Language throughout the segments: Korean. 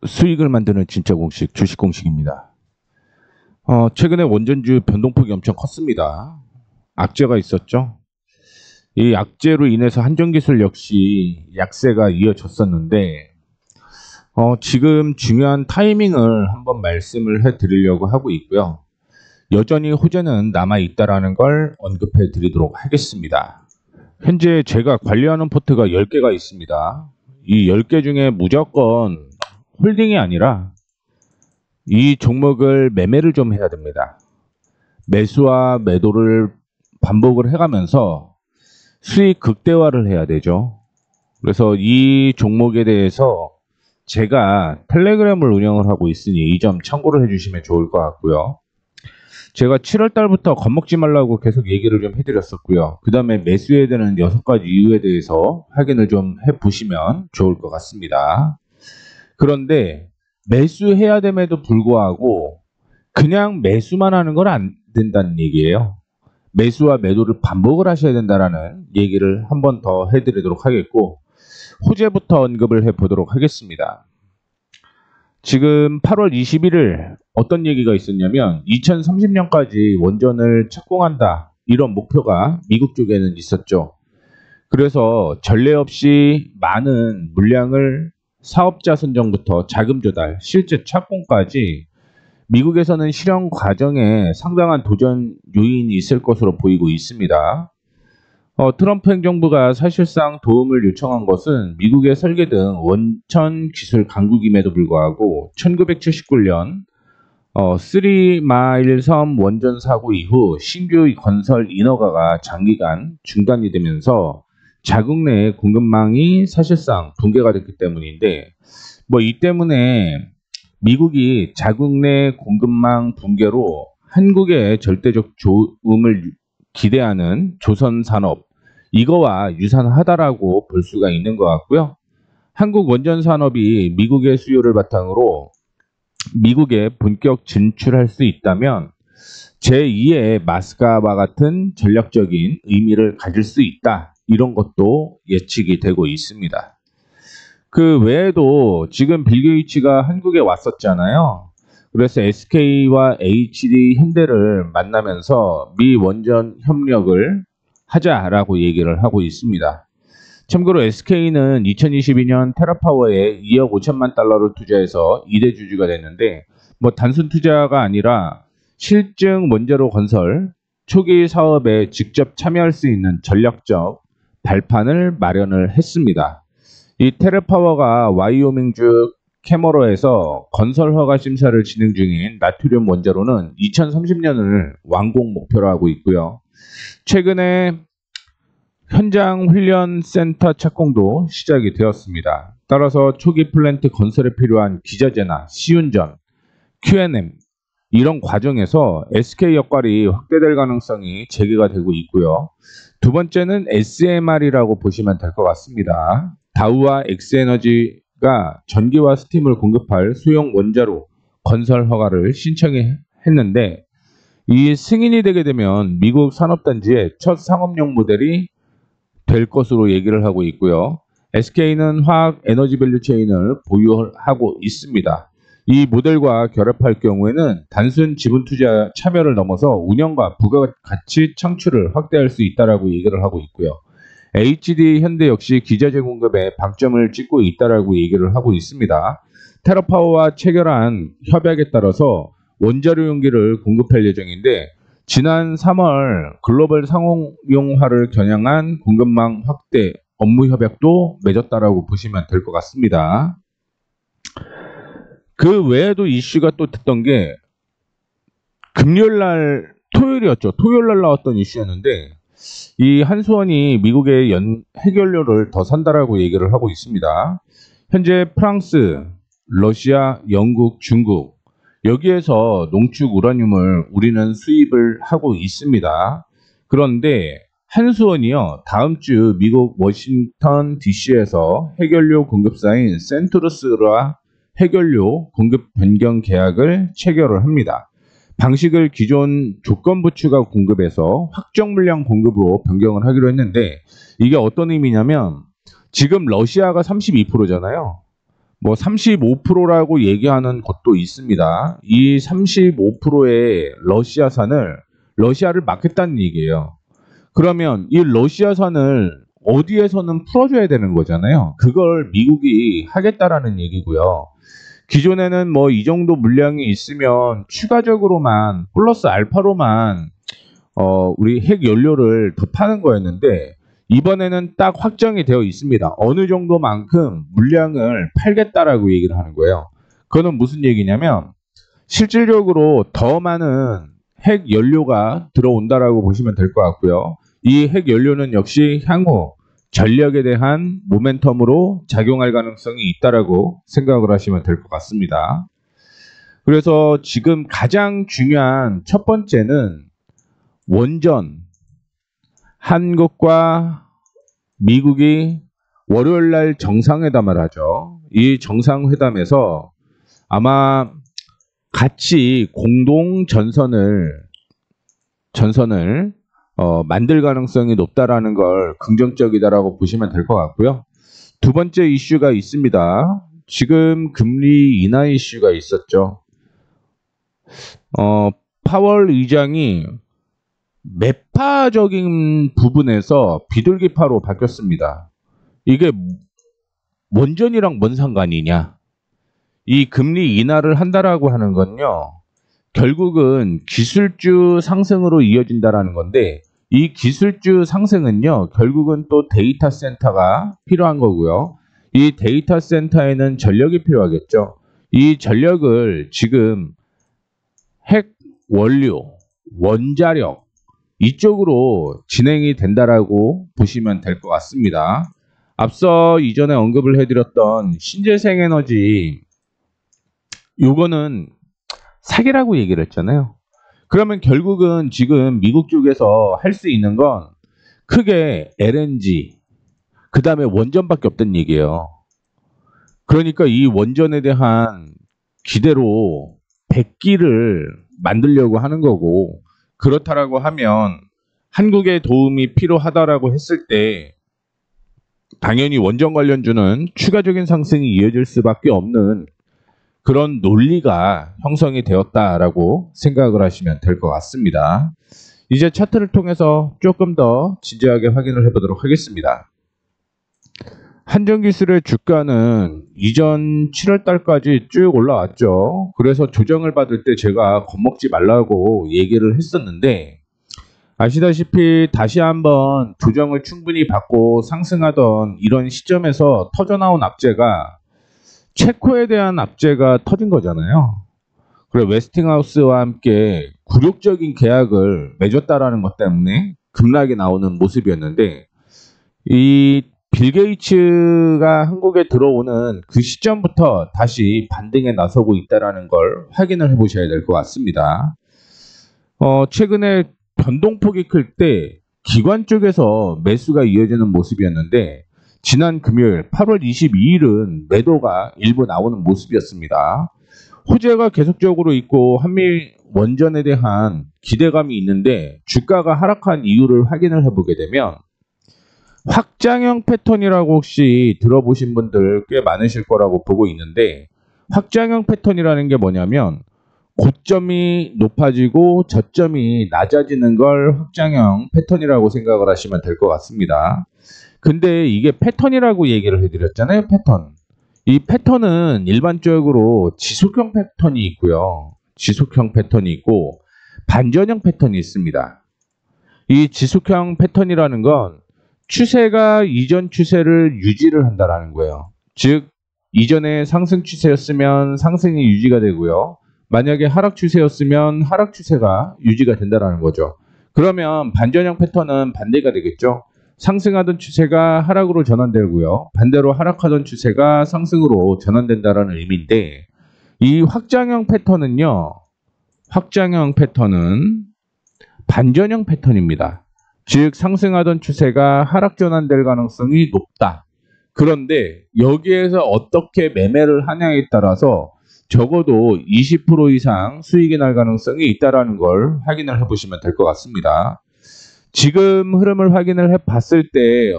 수익을 만드는 진짜 공식, 주식 공식입니다. 최근에 원전주 변동폭이 엄청 컸습니다. 악재가 있었죠. 이 악재로 인해서 한전기술 역시 약세가 이어졌었는데, 지금 중요한 타이밍을 한번 말씀을 해드리려고 하고 있고요. 여전히 호재는 남아있다라는 걸 언급해 드리도록 하겠습니다. 현재 제가 관리하는 포트가 10개가 있습니다. 이 10개 중에 무조건 홀딩이 아니라 이 종목을 매매를 좀 해야 됩니다. 매수와 매도를 반복을 해가면서 수익 극대화를 해야 되죠. 그래서 이 종목에 대해서 제가 텔레그램을 운영을 하고 있으니 이 점 참고를 해주시면 좋을 것 같고요. 제가 7월 달부터 겁먹지 말라고 계속 얘기를 좀 해드렸었고요. 그 다음에 매수해야 되는 6가지 이유에 대해서 확인을 좀 해보시면 좋을 것 같습니다. 그런데 매수해야 됨에도 불구하고 그냥 매수만 하는 건 안 된다는 얘기예요. 매수와 매도를 반복을 하셔야 된다라는 얘기를 한 번 더 해드리도록 하겠고, 호재부터 언급을 해보도록 하겠습니다. 지금 8월 21일 어떤 얘기가 있었냐면 2030년까지 원전을 착공한다, 이런 목표가 미국 쪽에는 있었죠. 그래서 전례 없이 많은 물량을 사업자 선정부터 자금 조달, 실제 착공까지 미국에서는 실현 과정에 상당한 도전 요인이 있을 것으로 보이고 있습니다. 트럼프 행정부가 사실상 도움을 요청한 것은 미국의 설계등 원천 기술 강국임에도 불구하고 1979년 3마일 섬 원전 사고 이후 신규 건설 인허가가 장기간 중단이 되면서 자국 내 공급망이 사실상 붕괴가 됐기 때문인데, 이 때문에 미국이 자국 내 공급망 붕괴로 한국의 절대적 도움을 기대하는 조선 산업, 이거와 유사하다라고 볼 수가 있는 것 같고요. 한국 원전 산업이 미국의 수요를 바탕으로 미국에 본격 진출할 수 있다면 제2의 마스카바 같은 전략적인 의미를 가질 수 있다, 이런 것도 예측이 되고 있습니다. 그 외에도 지금 빌 게이츠가 한국에 왔었잖아요. 그래서 SK와 HD 현대를 만나면서 미 원전 협력을 하자라고 얘기를 하고 있습니다. 참고로 SK는 2022년 테라파워에 2억 5천만 달러를 투자해서 2대 주주가 됐는데, 단순 투자가 아니라 실증 원자로 건설 초기 사업에 직접 참여할 수 있는 전략적 발판을 마련을 했습니다. 이 테라파워가 와이오밍주 캐머러에서 건설 허가 심사를 진행 중인 나트륨 원자로는 2030년을 완공 목표로 하고 있고요. 최근에 현장 훈련 센터 착공도 시작이 되었습니다. 따라서 초기 플랜트 건설에 필요한 기자재나 시운전, Q&M 이런 과정에서 SK 역할이 확대될 가능성이 제기가 되고 있고요. 두 번째는 SMR이라고 보시면 될 것 같습니다. 다우와 엑스에너지가 전기와 스팀을 공급할 소형 원자로 건설 허가를 신청했는데, 이 승인이 되게 되면 미국 산업단지의 첫 상업용 모델이 될 것으로 얘기를 하고 있고요. SK는 화학 에너지 밸류 체인을 보유하고 있습니다. 이 모델과 결합할 경우에는 단순 지분 투자 참여를 넘어서 운영과 부가가치 창출을 확대할 수 있다라고 얘기를 하고 있고요. HD 현대 역시 기자재 공급에 방점을 찍고 있다라고 얘기를 하고 있습니다. 테라파워와 체결한 협약에 따라서 원자로 용기를 공급할 예정인데, 지난 3월 글로벌 상용화를 겨냥한 공급망 확대 업무 협약도 맺었다라고 보시면 될 것 같습니다. 그 외에도 이슈가 또 됐던 게 금요일날, 토요일이었죠. 토요일날 나왔던 이슈였는데, 이 한수원이 미국의 해결료를 더 산다라고 얘기를 하고 있습니다. 현재 프랑스, 러시아, 영국, 중국 여기에서 농축 우라늄을 우리는 수입을 하고 있습니다. 그런데 한수원이요, 다음 주 미국 워싱턴 DC에서 해결료 공급사인 센트루스와 해결료 공급 변경 계약을 체결을 합니다. 방식을 기존 조건부 추가 공급에서 확정 물량 공급으로 변경을 하기로 했는데, 이게 어떤 의미냐면 지금 러시아가 32%잖아요. 뭐 35%라고 얘기하는 곳도 있습니다. 이 35%의 러시아산을 러시아를 막겠다는 얘기예요. 그러면 이 러시아산을 어디에서는 풀어줘야 되는 거잖아요. 그걸 미국이 하겠다라는 얘기고요. 기존에는 뭐 이 정도 물량이 있으면 추가적으로만 플러스 알파로만 우리 핵 연료를 더 파는 거였는데 이번에는 딱 확정이 되어 있습니다. 어느 정도만큼 물량을 팔겠다라고 얘기를 하는 거예요. 그거는 무슨 얘기냐면 실질적으로 더 많은 핵 연료가 들어온다라고 보시면 될 것 같고요. 이 핵 연료는 역시 향후 전력에 대한 모멘텀으로 작용할 가능성이 있다라고 생각을 하시면 될 것 같습니다. 그래서 지금 가장 중요한 첫 번째는 원전, 한국과 미국이 월요일 날 정상회담을 하죠. 이 정상회담에서 아마 같이 공동 전선을 만들 가능성이 높다라는 걸 긍정적이다라고 보시면 될 것 같고요. 두 번째 이슈가 있습니다. 지금 금리 인하 이슈가 있었죠. 파월 의장이 매파적인 부분에서 비둘기파로 바뀌었습니다. 이게 원전이랑 뭔 상관이냐? 이 금리 인하를 한다라고 하는 건요. 결국은 기술주 상승으로 이어진다라는 건데 이 기술주 상승은요. 결국은 또 데이터 센터가 필요한 거고요. 이 데이터 센터에는 전력이 필요하겠죠. 이 전력을 지금 핵 원료, 원자력 이쪽으로 진행이 된다라고 보시면 될 것 같습니다. 앞서 이전에 언급을 해드렸던 신재생에너지 요거는 사기라고 얘기를 했잖아요. 그러면 결국은 지금 미국 쪽에서 할 수 있는 건 크게 LNG 그 다음에 원전밖에 없다는 얘기예요. 그러니까 이 원전에 대한 기대로 100기를 만들려고 하는 거고 그렇다라고 하면 한국의 도움이 필요하다라고 했을 때 당연히 원전 관련주는 추가적인 상승이 이어질 수밖에 없는 그런 논리가 형성이 되었다라고 생각을 하시면 될 것 같습니다. 이제 차트를 통해서 조금 더 진지하게 확인을 해보도록 하겠습니다. 한전기술의 주가는 이전 7월 달까지 쭉 올라왔죠. 그래서 조정을 받을 때 제가 겁먹지 말라고 얘기를 했었는데 아시다시피 다시 한번 조정을 충분히 받고 상승하던 이런 시점에서 터져나온 악재가 체코에 대한 악재가 터진 거잖아요. 그래 웨스팅하우스와 함께 굴욕적인 계약을 맺었다라는 것 때문에 급락이 나오는 모습이었는데 이 빌 게이츠가 한국에 들어오는 그 시점부터 다시 반등에 나서고 있다는 걸 확인을 해보셔야 될 것 같습니다. 최근에 변동폭이 클 때 기관 쪽에서 매수가 이어지는 모습이었는데 지난 금요일 8월 22일은 매도가 일부 나오는 모습이었습니다. 호재가 계속적으로 있고 한미 원전에 대한 기대감이 있는데 주가가 하락한 이유를 확인을 해보게 되면 확장형 패턴이라고 혹시 들어보신 분들 꽤 많으실 거라고 보고 있는데 확장형 패턴이라는 게 뭐냐면 고점이 높아지고 저점이 낮아지는 걸 확장형 패턴이라고 생각을 하시면 될 것 같습니다. 근데 이게 패턴이라고 얘기를 해드렸잖아요. 패턴. 이 패턴은 일반적으로 지속형 패턴이 있고요. 지속형 패턴이 있고 반전형 패턴이 있습니다. 이 지속형 패턴이라는 건 추세가 이전 추세를 유지를 한다라는 거예요. 즉 이전에 상승 추세였으면 상승이 유지가 되고요. 만약에 하락 추세였으면 하락 추세가 유지가 된다라는 거죠. 그러면 반전형 패턴은 반대가 되겠죠. 상승하던 추세가 하락으로 전환되고요. 반대로 하락하던 추세가 상승으로 전환된다라는 의미인데 이 확장형 패턴은요. 확장형 패턴은 반전형 패턴입니다. 즉 상승하던 추세가 하락 전환될 가능성이 높다. 그런데 여기에서 어떻게 매매를 하냐에 따라서 적어도 20% 이상 수익이 날 가능성이 있다는 걸 확인을 해보시면 될 것 같습니다. 지금 흐름을 확인을 해봤을 때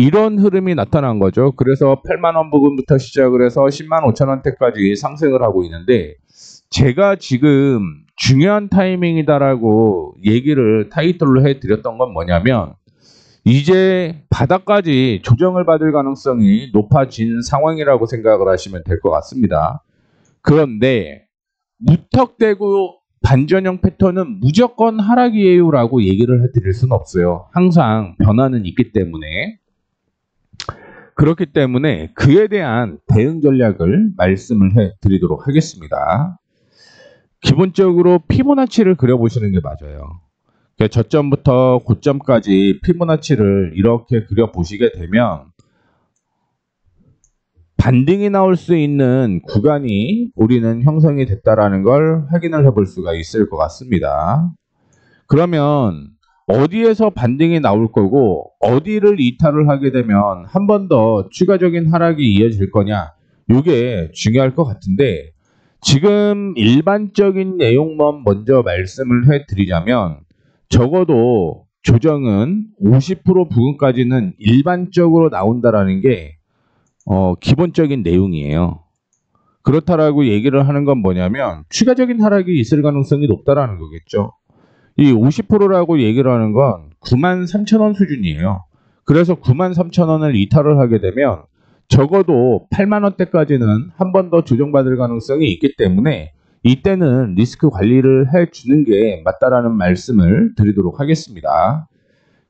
이런 흐름이 나타난 거죠. 그래서 8만 원 부근부터 시작을 해서 10만 5천 원대까지 상승을 하고 있는데, 제가 지금 중요한 타이밍이다라고 얘기를 타이틀로 해드렸던 건 뭐냐면, 이제 바닥까지 조정을 받을 가능성이 높아진 상황이라고 생각을 하시면 될 것 같습니다. 그런데 무턱대고 반전형 패턴은 무조건 하락이에요 라고 얘기를 해드릴 수는 없어요. 항상 변화는 있기 때문에. 그렇기 때문에 그에 대한 대응 전략을 말씀을 해드리도록 하겠습니다. 기본적으로 피보나치를 그려보시는 게 맞아요. 저점부터 고점까지 피보나치를 이렇게 그려보시게 되면 반등이 나올 수 있는 구간이 우리는 형성이 됐다라는 걸 확인을 해볼 수가 있을 것 같습니다. 그러면 어디에서 반등이 나올 거고 어디를 이탈을 하게 되면 한 번 더 추가적인 하락이 이어질 거냐, 이게 중요할 것 같은데, 지금 일반적인 내용만 먼저 말씀을 해드리자면 적어도 조정은 50% 부근까지는 일반적으로 나온다라는 게 기본적인 내용이에요. 그렇다라고 얘기를 하는 건 뭐냐면 추가적인 하락이 있을 가능성이 높다라는 거겠죠. 이 50%라고 얘기를 하는 건 93,000원 수준이에요. 그래서 93,000원을 이탈을 하게 되면 적어도 8만 원대까지는 한 번 더 조정받을 가능성이 있기 때문에 이때는 리스크 관리를 해주는 게 맞다라는 말씀을 드리도록 하겠습니다.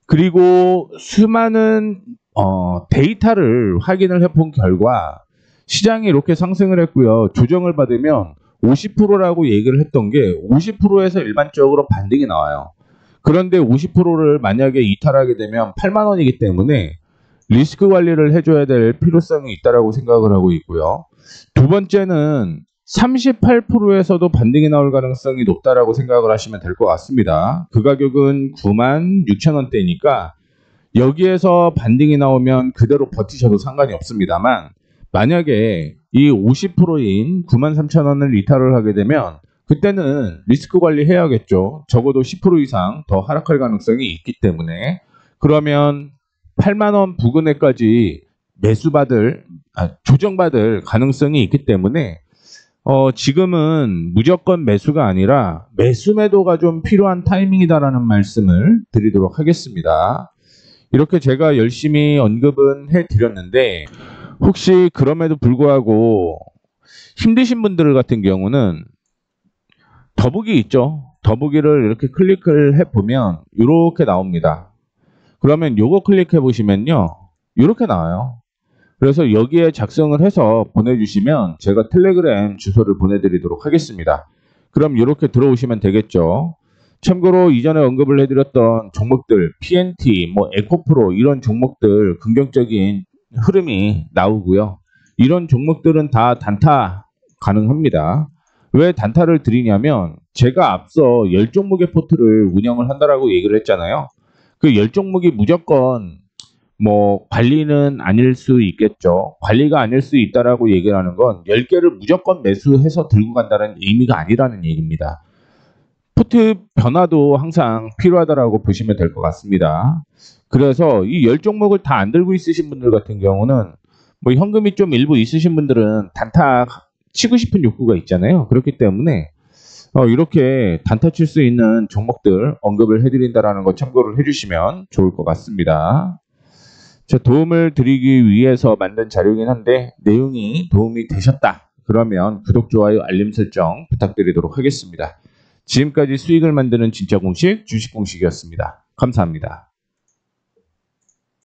그리고 수많은 데이터를 확인을 해본 결과 시장이 이렇게 상승을 했고요. 조정을 받으면 50%라고 얘기를 했던 게 50%에서 일반적으로 반등이 나와요. 그런데 50%를 만약에 이탈하게 되면 8만 원이기 때문에 리스크 관리를 해줘야 될 필요성이 있다라고 생각을 하고 있고요. 두 번째는 38%에서도 반등이 나올 가능성이 높다라고 생각을 하시면 될 것 같습니다. 그 가격은 96,000원대니까 여기에서 반등이 나오면 그대로 버티셔도 상관이 없습니다만, 만약에 이 50%인 93,000원을 이탈을 하게 되면 그때는 리스크 관리 해야겠죠. 적어도 10% 이상 더 하락할 가능성이 있기 때문에. 그러면 8만 원 부근에까지 조정받을 가능성이 있기 때문에 지금은 무조건 매수가 아니라 매수 매도가 좀 필요한 타이밍이다라는 말씀을 드리도록 하겠습니다. 이렇게 제가 열심히 언급은 해드렸는데, 혹시 그럼에도 불구하고 힘드신 분들 같은 경우는 더보기 있죠. 더보기를 이렇게 클릭을 해보면 이렇게 나옵니다. 그러면 요거 클릭해 보시면요, 이렇게 나와요. 그래서 여기에 작성을 해서 보내주시면 제가 텔레그램 주소를 보내드리도록 하겠습니다. 그럼 이렇게 들어오시면 되겠죠. 참고로 이전에 언급을 해드렸던 종목들, PNT, 에코프로 이런 종목들 긍정적인 흐름이 나오고요. 이런 종목들은 다 단타 가능합니다. 왜 단타를 드리냐면 제가 앞서 10종목의 포트를 운영을 한다라고 얘기를 했잖아요. 그 10종목이 무조건 관리는 아닐 수 있겠죠. 관리가 아닐 수 있다라고 얘기를 하는 건 10개를 무조건 매수해서 들고 간다는 의미가 아니라는 얘기입니다. 포트 변화도 항상 필요하다라고 보시면 될 것 같습니다. 그래서 이 10종목을 다 안 들고 있으신 분들 같은 경우는 현금이 좀 일부 있으신 분들은 단타 치고 싶은 욕구가 있잖아요. 그렇기 때문에 이렇게 단타 칠 수 있는 종목들 언급을 해드린다라는 거 참고를 해주시면 좋을 것 같습니다. 도움을 드리기 위해서 만든 자료이긴 한데 내용이 도움이 되셨다 그러면 구독, 좋아요, 알림 설정 부탁드리도록 하겠습니다. 지금까지 수익을 만드는 진짜 공식, 주식 공식이었습니다. 감사합니다.